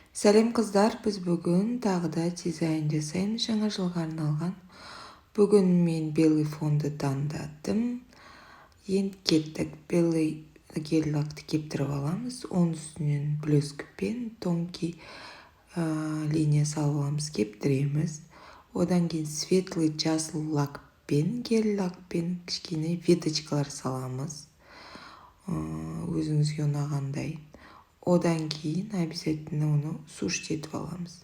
Сәлем қыздар, біз бүгін тағы да дизайн жасаймыз жаңа жылға арналған. Бүгін мен белый фонды таңдадым. Енді кеттік, белый гель лакты кептіріп аламыз. Оның үстінен блескпен тонкий линия салып аламыз, кептіреміз. Одан кейін светлый жасыл лакпен, гель лакпен кішкене веточкалар саламыз. Өзіңізге ұнағандай. Одан кейін обязательно оны суштетіп аламыз.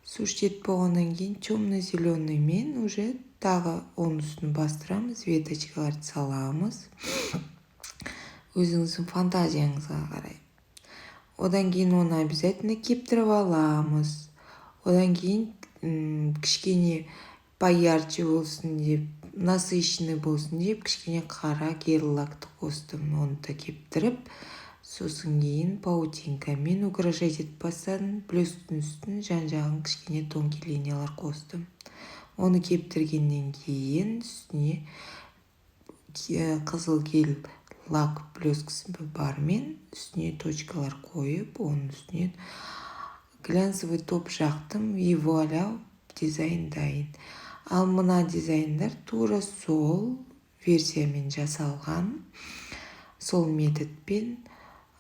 Суштетіп болғаннан кейін темно-зеленый мен уже тағы оның үстін бастырамыз, веточкаларды саламыз. Өзіңіздің фантазияңызға қарай. Одан кейін оны обязательно кептіріп аламыз. Одан кейін кішкене поярче болсын деп, насыщенный болсын деп, кішкене қара гель лакты қостым. Оны да кептіріп, сосын кейін паутинкамен украшать етіп бастадым. Блесктің үстін жан-жағын кішкене тонкий линиялар қостым. Оны кептіргеннен кейін үстіне қызыл гель лак блескісі бармен үстіне точкалар қойып, оның үстінен глянцевый топ жақтым, и вуаля, дизайн дайын. Ал мына дизайндар тура сол версиямен жасалған, сол методпен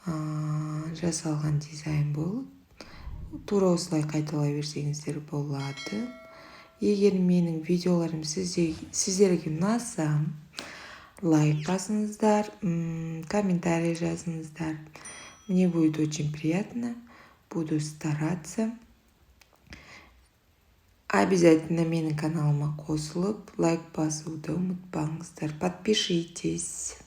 жасалған дизайн болып, тура осылай қайталай берсеңіздер болады. Егер менің видеоларым сіздерге ұнаса, лайк басыңыздар, комментарий жазыңыздар. Мне будет очень приятно, буду стараться. Обязательно менің каналыма қосылып, лайк басуды ұмытпаңыздар. Подпишитесь.